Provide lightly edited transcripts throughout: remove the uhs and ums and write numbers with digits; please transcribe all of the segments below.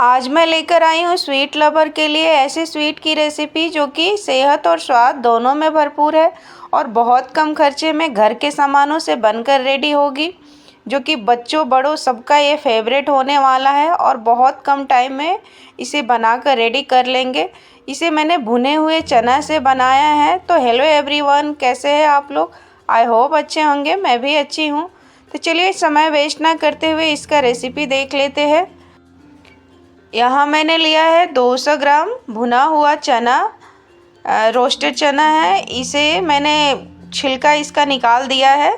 आज मैं लेकर आई हूँ स्वीट लवर के लिए ऐसे स्वीट की रेसिपी जो कि सेहत और स्वाद दोनों में भरपूर है और बहुत कम खर्चे में घर के सामानों से बनकर रेडी होगी, जो कि बच्चों बड़ों सबका ये फेवरेट होने वाला है और बहुत कम टाइम में इसे बनाकर रेडी कर लेंगे। इसे मैंने भुने हुए चना से बनाया है। तो हेलो एवरीवन, कैसे हैं आप लोग? आई होप अच्छे होंगे, मैं भी अच्छी हूँ। तो चलिए समय वेस्ट ना करते हुए इसका रेसिपी देख लेते हैं। यहाँ मैंने लिया है 200 ग्राम भुना हुआ चना, रोस्टेड चना है। इसे मैंने छिलका इसका निकाल दिया है।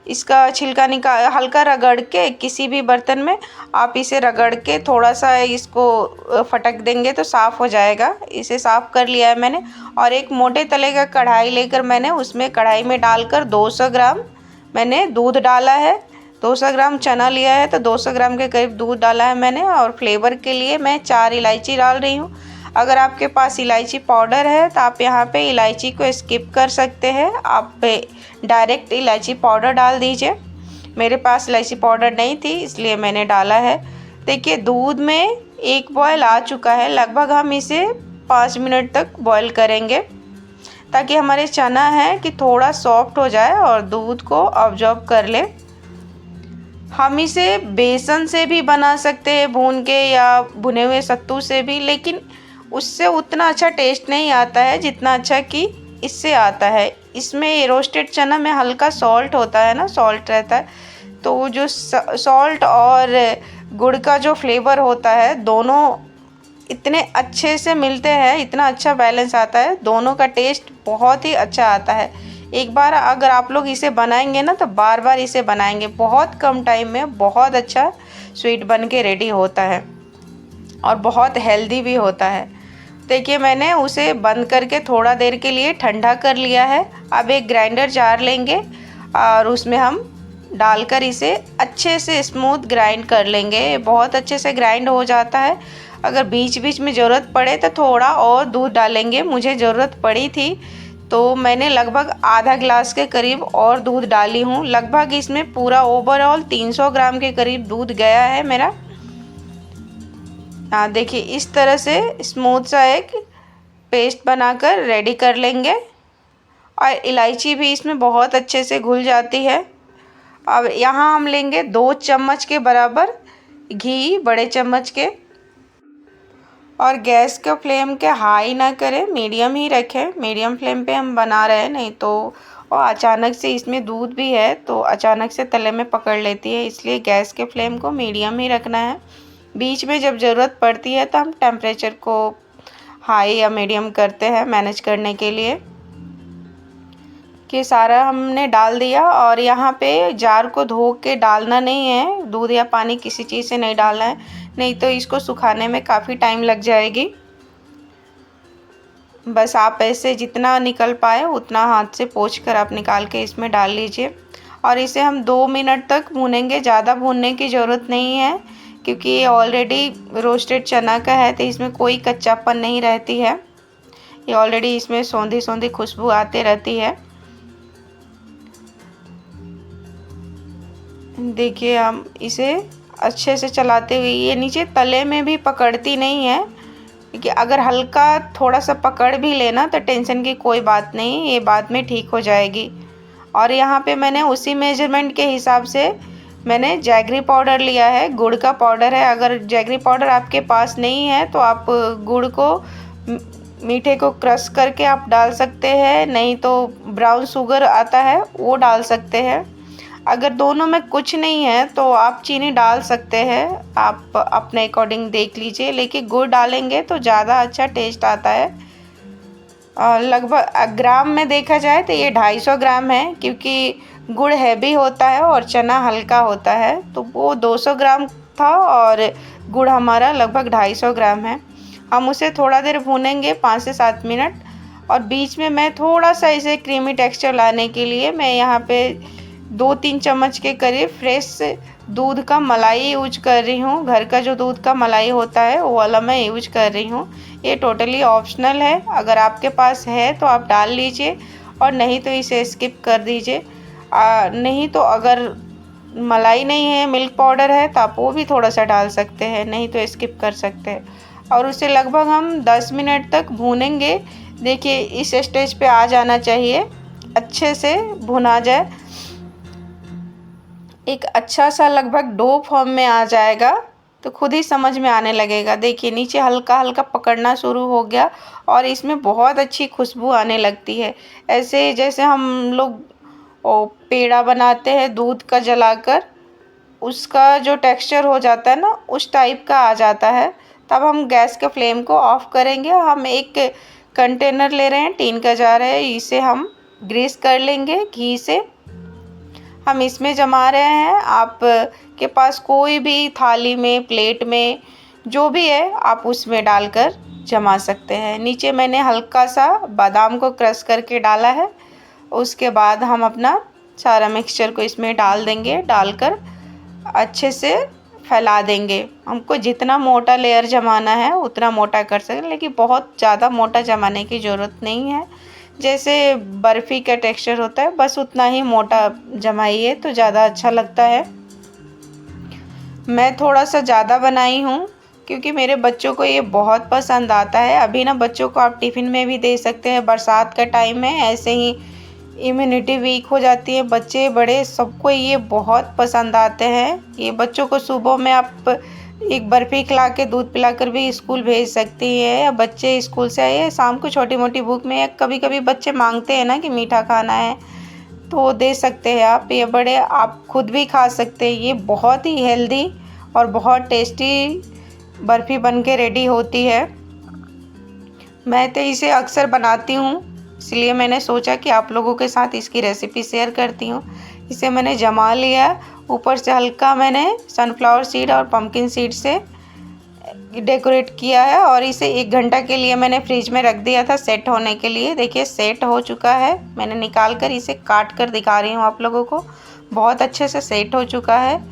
इसका छिलका निकाल हल्का रगड़ के किसी भी बर्तन में आप इसे रगड़ के थोड़ा सा इसको फटक देंगे तो साफ़ हो जाएगा। इसे साफ़ कर लिया है मैंने। और एक मोटे तले का कढ़ाई लेकर मैंने उसमें कढ़ाई में डालकर 200 ग्राम मैंने दूध डाला है। 200 ग्राम चना लिया है तो 200 ग्राम के करीब दूध डाला है मैंने। और फ्लेवर के लिए मैं 4 इलायची डाल रही हूँ। अगर आपके पास इलायची पाउडर है तो आप यहाँ पे इलायची को स्किप कर सकते हैं, आप डायरेक्ट इलायची पाउडर डाल दीजिए। मेरे पास इलायची पाउडर नहीं थी इसलिए मैंने डाला है। देखिए दूध में एक बॉयल आ चुका है। लगभग हम इसे 5 मिनट तक बॉयल करेंगे ताकि हमारे चना है कि थोड़ा सॉफ्ट हो जाए और दूध को ऑब्जॉर्ब कर ले। हम इसे बेसन से भी बना सकते हैं भून के, या भुने हुए सत्तू से भी, लेकिन उससे उतना अच्छा टेस्ट नहीं आता है जितना अच्छा कि इससे आता है। इसमें रोस्टेड चना में हल्का सॉल्ट होता है ना, सॉल्ट रहता है, तो जो सॉल्ट और गुड़ का जो फ्लेवर होता है दोनों इतने अच्छे से मिलते हैं, इतना अच्छा बैलेंस आता है, दोनों का टेस्ट बहुत ही अच्छा आता है। एक बार अगर आप लोग इसे बनाएंगे ना तो बार बार इसे बनाएंगे। बहुत कम टाइम में बहुत अच्छा स्वीट बन के रेडी होता है और बहुत हेल्दी भी होता है। देखिए मैंने उसे बंद करके थोड़ा देर के लिए ठंडा कर लिया है। अब एक ग्राइंडर जार लेंगे और उसमें हम डालकर इसे अच्छे से स्मूथ ग्राइंड कर लेंगे। बहुत अच्छे से ग्राइंड हो जाता है। अगर बीच बीच में ज़रूरत पड़े तो थोड़ा और दूध डालेंगे। मुझे ज़रूरत पड़ी थी तो मैंने लगभग आधा ग्लास के करीब और दूध डाली हूँ। लगभग इसमें पूरा ओवरऑल 300 ग्राम के करीब दूध गया है मेरा। हाँ देखिए इस तरह से स्मूथ सा एक पेस्ट बनाकर रेडी कर लेंगे और इलायची भी इसमें बहुत अच्छे से घुल जाती है। अब यहाँ हम लेंगे 2 चम्मच के बराबर घी, बड़े चम्मच के, और गैस के फ्लेम के हाई ना करें, मीडियम ही रखें। मीडियम फ्लेम पे हम बना रहे हैं, नहीं तो और अचानक से इसमें दूध भी है तो अचानक से तले में पकड़ लेती है, इसलिए गैस के फ्लेम को मीडियम ही रखना है। बीच में जब ज़रूरत पड़ती है तो हम टेम्परेचर को हाई या मीडियम करते हैं मैनेज करने के लिए। कि सारा हमने डाल दिया और यहाँ पे जार को धो के डालना नहीं है, दूध या पानी किसी चीज़ से नहीं डालना है, नहीं तो इसको सुखाने में काफ़ी टाइम लग जाएगी। बस आप ऐसे जितना निकल पाए उतना हाथ से पोंछ कर आप निकाल के इसमें डाल लीजिए और इसे हम 2 मिनट तक भूनेंगे। ज़्यादा भूनने की ज़रूरत नहीं है क्योंकि ये ऑलरेडी रोस्टेड चना का है तो इसमें कोई कच्चापन नहीं रहती है। ये ऑलरेडी इसमें सौंधी सौंधी खुशबू आती रहती है। देखिए हम इसे अच्छे से चलाते हुए, ये नीचे तले में भी पकड़ती नहीं है, क्योंकि अगर हल्का थोड़ा सा पकड़ भी लेना तो टेंशन की कोई बात नहीं, ये बाद में ठीक हो जाएगी। और यहाँ पे मैंने उसी मेजरमेंट के हिसाब से मैंने जैगरी पाउडर लिया है, गुड़ का पाउडर है। अगर जैगरी पाउडर आपके पास नहीं है तो आप गुड़ को, मीठे को क्रश करके आप डाल सकते हैं, नहीं तो ब्राउन शुगर आता है वो डाल सकते हैं। अगर दोनों में कुछ नहीं है तो आप चीनी डाल सकते हैं, आप अपने अकॉर्डिंग देख लीजिए, लेकिन गुड़ डालेंगे तो ज़्यादा अच्छा टेस्ट आता है। लगभग ग्राम में देखा जाए तो ये 250 ग्राम है, क्योंकि गुड़ हैवी होता है और चना हल्का होता है, तो वो 200 ग्राम था और गुड़ हमारा लगभग 250 ग्राम है। हम उसे थोड़ा देर भूनेंगे, 5 से 7 मिनट। और बीच में मैं थोड़ा सा इसे क्रीमी टेक्सचर लाने के लिए मैं यहाँ पे 2-3 चम्मच के करीब फ्रेश दूध का मलाई यूज कर रही हूँ। घर का जो दूध का मलाई होता है वो वाला मैं यूज कर रही हूँ। ये टोटली ऑप्शनल है, अगर आपके पास है तो आप डाल लीजिए और नहीं तो इसे स्किप कर दीजिए। नहीं तो अगर मलाई नहीं है, मिल्क पाउडर है, तो आप वो भी थोड़ा सा डाल सकते हैं, नहीं तो स्किप कर सकते हैं। और उसे लगभग हम 10 मिनट तक भूनेंगे। देखिए इस स्टेज पे आ जाना चाहिए, अच्छे से भुना जाए, एक अच्छा सा लगभग डो फॉर्म में आ जाएगा तो खुद ही समझ में आने लगेगा। देखिए नीचे हल्का हल्का पकड़ना शुरू हो गया और इसमें बहुत अच्छी खुशबू आने लगती है। ऐसे जैसे हम लोग पेड़ा बनाते हैं दूध का जलाकर, उसका जो टेक्सचर हो जाता है ना, उस टाइप का आ जाता है। तब हम गैस के फ्लेम को ऑफ करेंगे। हम एक कंटेनर ले रहे हैं, टीन का जार है, इसे हम ग्रीस कर लेंगे घी से। हम इसमें जमा रहे हैं, आप के पास कोई भी थाली में, प्लेट में, जो भी है आप उसमें डालकर जमा सकते हैं। नीचे मैंने हल्का सा बादाम को क्रश करके डाला है। उसके बाद हम अपना सारा मिक्सचर को इसमें डाल देंगे, डालकर अच्छे से फैला देंगे। हमको जितना मोटा लेयर जमाना है उतना मोटा कर सकते, लेकिन बहुत ज़्यादा मोटा जमाने की ज़रूरत नहीं है। जैसे बर्फ़ी का टेक्सचर होता है बस उतना ही मोटा जमाइए तो ज़्यादा अच्छा लगता है। मैं थोड़ा सा ज़्यादा बनाई हूँ क्योंकि मेरे बच्चों को ये बहुत पसंद आता है। अभी ना बच्चों को आप टिफ़िन में भी दे सकते हैं, बरसात का टाइम है, ऐसे ही इम्यूनिटी वीक हो जाती है, बच्चे बड़े सबको ये बहुत पसंद आते हैं। ये बच्चों को सुबह में आप एक बर्फ़ी खिला के दूध पिलाकर भी स्कूल भेज सकती है, या बच्चे स्कूल से आए शाम को छोटी मोटी भूख में, या कभी कभी बच्चे मांगते हैं ना कि मीठा खाना है, तो दे सकते हैं आप। ये बड़े आप खुद भी खा सकते हैं। ये बहुत ही हेल्दी और बहुत टेस्टी बर्फ़ी बन के रेडी होती है। मैं तो इसे अक्सर बनाती हूँ, इसलिए मैंने सोचा कि आप लोगों के साथ इसकी रेसिपी शेयर करती हूँ। इसे मैंने जमा लिया, ऊपर से हल्का मैंने सनफ्लावर सीड और पम्पकिन सीड से डेकोरेट किया है और इसे 1 घंटा के लिए मैंने फ्रिज में रख दिया था सेट होने के लिए। देखिए सेट हो चुका है, मैंने निकाल कर इसे काट कर दिखा रही हूँ आप लोगों को। बहुत अच्छे से सेट हो चुका है,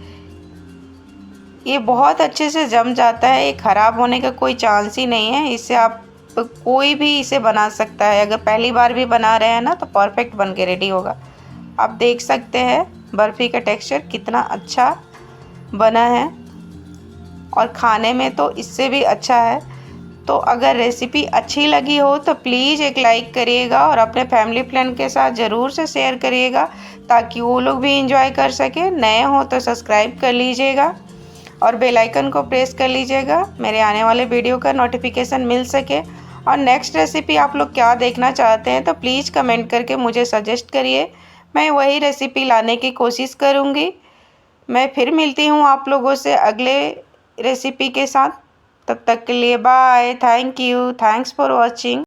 ये बहुत अच्छे से जम जाता है, ये ख़राब होने का कोई चांस ही नहीं है। इससे आप कोई भी इसे बना सकता है, अगर पहली बार भी बना रहे हैं ना तो परफेक्ट बन के रेडी होगा। आप देख सकते हैं बर्फ़ी का टेक्सचर कितना अच्छा बना है और खाने में तो इससे भी अच्छा है। तो अगर रेसिपी अच्छी लगी हो तो प्लीज़ एक लाइक करिएगा और अपने फैमिली फ्रेंड के साथ ज़रूर से शेयर करिएगा ताकि वो लोग भी एंजॉय कर सके। नए हो तो सब्सक्राइब कर लीजिएगा और बेल आइकन को प्रेस कर लीजिएगा, मेरे आने वाले वीडियो का नोटिफिकेशन मिल सके। और नेक्स्ट रेसिपी आप लोग क्या देखना चाहते हैं तो प्लीज़ कमेंट करके मुझे सजेस्ट करिए, मैं वही रेसिपी लाने की कोशिश करूँगी। मैं फिर मिलती हूँ आप लोगों से अगले रेसिपी के साथ, तब तक के लिए bye, thank you, thanks for watching.